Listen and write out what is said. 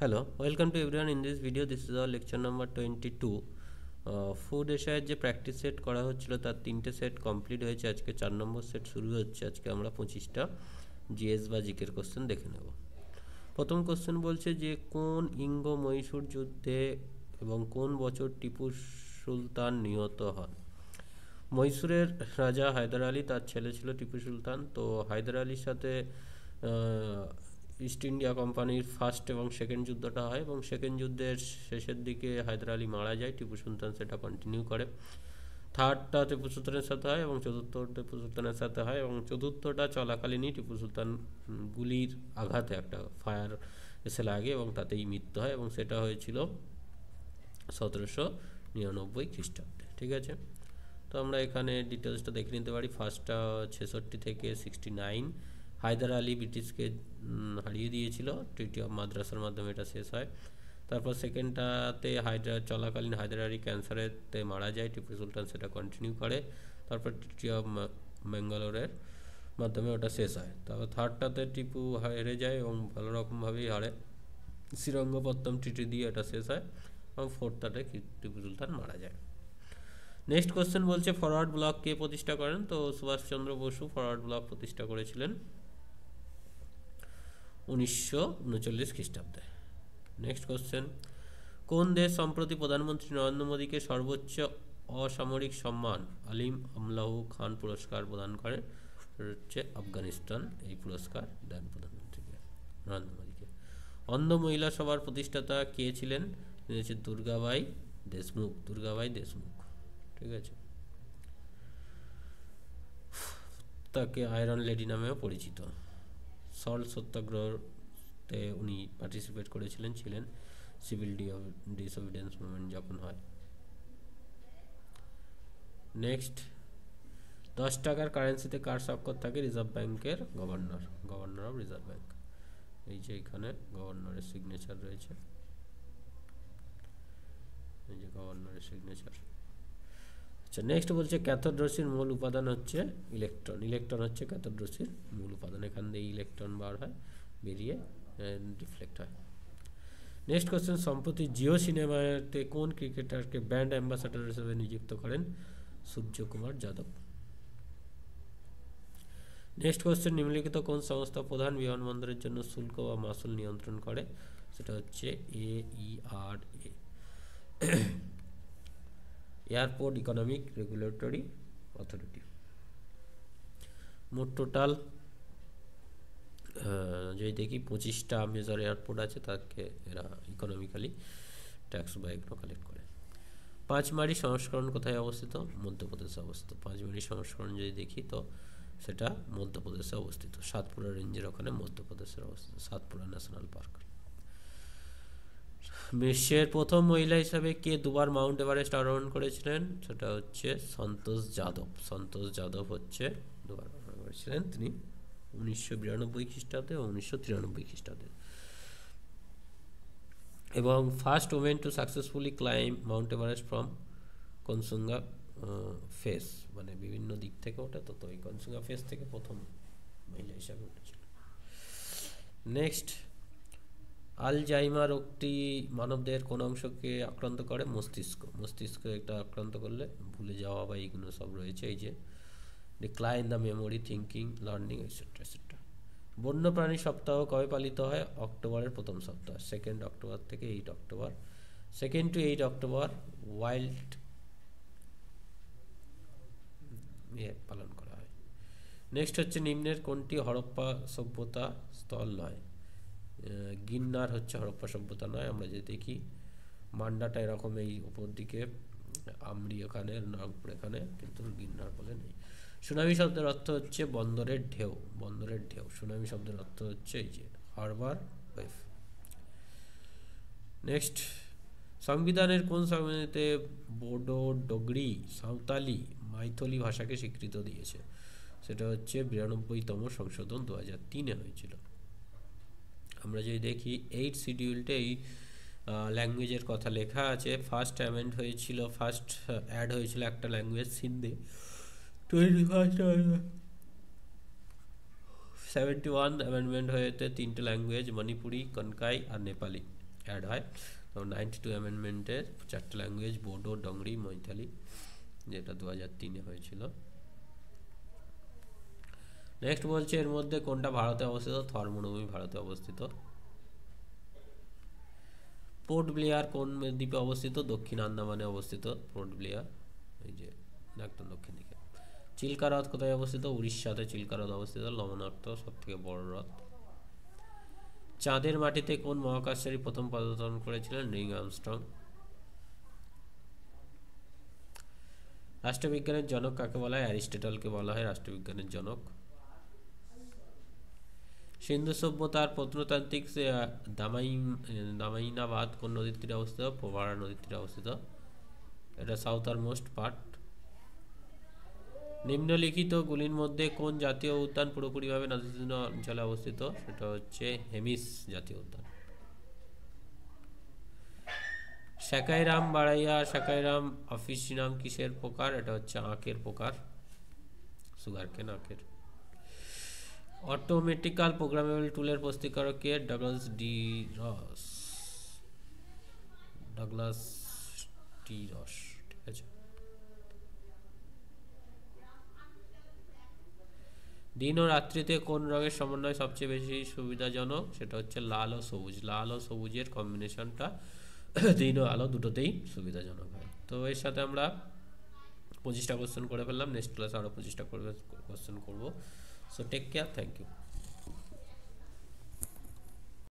Hello, welcome to everyone. In this video, this is our lecture number 22. Food এশিয়ার যে practice set করা হচ্ছিল তার 3টে সেট কমপ্লিট হয়েছে। আজকে 4 নম্বর সেট শুরু হচ্ছে। আজকে আমরা 25টা জিএস বা জিকের কোশ্চেন দেখে নেব। প্রথম কোশ্চেন বলছে যে কোন ইঙ্গ মহীশূর যুদ্ধে এবং কোন বছর টিপু সুলতান নিহত হন। মহীশূরের রাজা হায়দার আলী, তার ছেলে ছিল টিপু সুলতান। তো হায়দার আলীর সাথে ইস্ট ইন্ডিয়া কোম্পানির ফার্স্ট এবং সেকেন্ড যুদ্ধটা হয় এবং সেকেন্ড যুদ্ধের শেষের দিকে হায়দার আলী মারা যায়, টিপু সুলতান সেটা কন্টিনিউ করে। থার্ডটা টিপু সুলতানের সাথে হয় এবং চতুর্থ টিপু সুলতানের সাথে হয় এবং চতুর্থটা চলাকালীনই টিপু সুলতান গুলির আঘাতে একটা ফায়ার এসে লাগে এবং তাতেই মৃত্যু হয় এবং সেটা হয়েছিল 1799 খ্রিস্টাব্দে। ঠিক আছে, তো আমরা এখানে ডিটেলসটা দেখে নিতে পারি। ফার্স্টটা 66 থেকে 69 হায়দার আলী ব্রিটিশকে হারিয়ে দিয়েছিল, ট্রিটি অফ মাদ্রাসার মাধ্যমে এটা শেষ হয়। তারপর সেকেন্ডটাতে চলাকালীন হায়দার আলী ক্যান্সারেতে মারা যায়, টিপু সুলতান সেটা কন্টিনিউ করে। তারপর ট্রিটি অফ ম্যাঙ্গালোরের মাধ্যমে ওটা শেষ হয়। তারপর থার্ডটাতে টিপু হেরে যায় এবং ভালো রকমভাবেই হারে, শ্রীরঙ্গপত্তম ট্রিটি দিয়ে এটা শেষ হয় এবং ফোর্থটাতে টিপু সুলতান মারা যায়। নেক্সট কোশ্চেন বলছে ফরওয়ার্ড ব্লক কে প্রতিষ্ঠা করেন। তো সুভাষচন্দ্র বসু ফরওয়ার্ড ব্লক প্রতিষ্ঠা করেছিলেন 1939 খ্রিস্টাব্দে। নেক্সট কোশ্চেন, কোন দেশ সম্প্রতি প্রধানমন্ত্রী নরেন্দ্র মোদীকে সর্বোচ্চ অসামরিক সম্মান আলিম আমলাহু খান পুরস্কার প্রদান করে? হচ্ছে আফগানিস্তান এই পুরস্কার দেন প্রধানমন্ত্রীকে, নরেন্দ্র মোদীকে। অন্ধ মহিলা সভার প্রতিষ্ঠাতা কে ছিলেন? তিনি হচ্ছে দুর্গাবাই দেশমুখ, দুর্গাবাই দেশমুখ। ঠিক আছে, তাকে আয়রন লেডি নামেও পরিচিত। সল্ট সত্যাগ্রহতে উনি পার্টিসিপেট করেছিলেন, ছিলেন সিভিল ডিসঅবিডিয়েন্স মুভমেন্ট যখন হয়। নেক্সট, 10 টাকার কারেন্সিতে কার স্বাক্ষর থাকে? রিজার্ভ ব্যাংকের governor, governor of reserve bank. এই যে এখানে গভর্নরের সিগনেচার রয়েছে, এই যে গভর্নরের সিগনেচার। আচ্ছা, নেক্সট বলছে ক্যাথোড রশ্মির মূল উপাদান হচ্ছে ইলেকট্রন। ইলেকট্রন হচ্ছে ক্যাথোড রশ্মির মূল উপাদান। এখান দিয়ে ইলেকট্রন বার হয়, বেরিয়ে রিফ্লেক্ট হয়। নেক্সট কোশ্চেন, সম্প্রতি জিও সিনেমাতে কোন ক্রিকেটারকে ব্র্যান্ড অ্যাম্বাসাডার হিসেবে নিযুক্ত করেন? সূর্যকুমার যাদব। নেক্সট কোশ্চেন, নিম্নলিখিত কোন সংস্থা প্রধান বিমানবন্দরের জন্য শুল্ক বা মাসুল নিয়ন্ত্রণ করে? সেটা হচ্ছে AERA, airport economic regulatory authority. মোট টোটাল যদি দেখি 25টা মেজর এয়ারপোর্ট আছে, তাকে এরা ইকোনমিক্যালি ট্যাক্স বা এগুলো কালেক্ট করে। পাঁচমারি সংস্করণ কোথায় অবস্থিত? মধ্যপ্রদেশে অবস্থিত। পাঁচমারি সংস্করণ যদি দেখি তো সেটা মধ্যপ্রদেশে অবস্থিত, সাতপুরা রেঞ্জের ওখানে মধ্যপ্রদেশের অবস্থিত, সাতপুরা ন্যাশনাল পার্ক। বিশ্বের প্রথম মহিলা হিসাবে কে দুবার মাউন্ট এভারেস্ট আরোহণ করেছিলেন? সেটা হচ্ছে সন্তোষ যাদব। সন্তোষ যাদব হচ্ছে দুবার আরোহণ করেছিলেন, তিনি 1992 খ্রিস্টাব্দে ও 1993 খ্রিস্টাব্দে। এবং first women to successfully climb Mount Everest from Kangshung face, মানে বিভিন্ন দিক থেকে ওঠে, তো এই কনসুঙ্গা ফেস থেকে প্রথম মহিলা হিসাবে উঠেছিল। নেক্সট, আলজাইমার রোগটি মানবদেহের কোন অংশকে আক্রান্ত করে? মস্তিষ্ক। মস্তিষ্ক এটা আক্রান্ত করলে ভুলে যাওয়া বা এইগুলো সব রয়েছে, এই যে decline the memory, thinking, learning etcetera etcetera. বন্যপ্রাণী সপ্তাহ কবে পালিত হয়? অক্টোবরের প্রথম সপ্তাহ, 2 অক্টোবর থেকে 8 অক্টোবর। 2 to 8 অক্টোবর ওয়াইল্ড পালন করা হয়। নেক্সট হচ্ছে নিম্নের কোনটি হরপ্পা সভ্যতা স্থল নয়? গিন্নার হচ্ছে হরপ্পা সভ্যতা নয়। আমরা যে দেখি মান্ডাটা এরকম এই উপর দিকে, আমরি এখানে, নাগপুর এখানে, কিন্তু গিন্নার বলে নেই। সুনামি শব্দের অর্থ হচ্ছে বন্দরের ঢেউ, বন্দরের ঢেউ। সুনামি শব্দের অর্থ হচ্ছে এই যে হারবার ওয়েভ। নেক্সট, সংবিধানের কোন সংবিধানেতে বোডো, ডোগরি, সাঁওতালি, মাইথলি ভাষাকে স্বীকৃত দিয়েছে? সেটা হচ্ছে 92তম সংশোধন 2003-এ হয়েছিল। আমরা যদি দেখি 8 শিডিউলটা এই ল্যাঙ্গুয়েজের কথা লেখা আছে। ফার্স্ট অ্যামেন্ড হয়েছিল, ফার্স্ট অ্যাড হয়েছিল একটা ল্যাঙ্গুয়েজ সিন্ধি। 71 অ্যামেন্ডমেন্ট হয়েতে 3টে ল্যাঙ্গুয়েজ, মণিপুরি, কনকাই আর নেপালি। অ্যাড হয়। তো 92 অ্যামেন্ডমেন্টের 4টে ল্যাঙ্গুয়েজ, বোডো, ডংরি, মৈথালি, যেটা 2003-এ হয়েছিল। নেক্সট বলছে এর মধ্যে কোনটা ভারতে অবস্থিত? থর মরুভূমি ভারতে অবস্থিত। পোর্ট ব্লেয়ার কোন দ্বীপে অবস্থিত? দক্ষিণ আন্দামানে অবস্থিত পোর্ট ব্লেয়ার, এই যে একদম দক্ষিণ দিকে। চিল্কা হ্রদ কোথায় অবস্থিত? উড়িষ্যাতে চিল্কা হ্রদ অবস্থিত, লবণাক্ত, সব থেকে বড় হ্রদ। চাঁদের মাটিতে কোন মহাকাশচারী প্রথম পদার্পণ করেছিলেন? Neil Armstrong. রাষ্ট্রবিজ্ঞানের জনক কাকে বলা হয়? অ্যারিস্টটলকে বলা হয় রাষ্ট্রবিজ্ঞানের জনক। সিন্ধু সভ্যতার প্রত্নতান্ত্রিক দামাইনাবাদ কোন নদীর তীরে অবস্থিত? পোভারা নদীর তীরে অবস্থিত, এটা সাউথার মোস্ট পার্ট। নিম্নলিখিত গুলির মধ্যে কোন জাতীয় উদ্যান পুরোপুরিভাবে নাতিশীতোষ্ণ অঞ্চলে অবস্থিত? সেটা হচ্ছে হেমিস জাতীয় উদ্যান। স্যাকাইরাম বারাইয়া স্যাকাইরাম অফিসিনাম কিসের প্রকার? এটা হচ্ছে আখের প্রকার, সুগারকেন আখের। অটোমেটিক্যাল প্রোগ্রামেবল টুলের প্রস্তুতকারক কে? ডাগলাস ডি রস। ঠিক আছে। দিন ও রাত্রিতে কোন রঙের সমন্বয় সবচেয়ে বেশি সুবিধাজনক? সেটা হচ্ছে লাল ও সবুজ। লাল ও সবুজের কম্বিনেশনটা দিন ও আলো দুটোতেই সুবিধাজনক হয়। তো এর সাথে আমরা 25টা কোশ্চেন করে ফেললাম। নেক্সট ক্লাসে আরও 25টা কোশ্চেন করবো। So take care, thank you.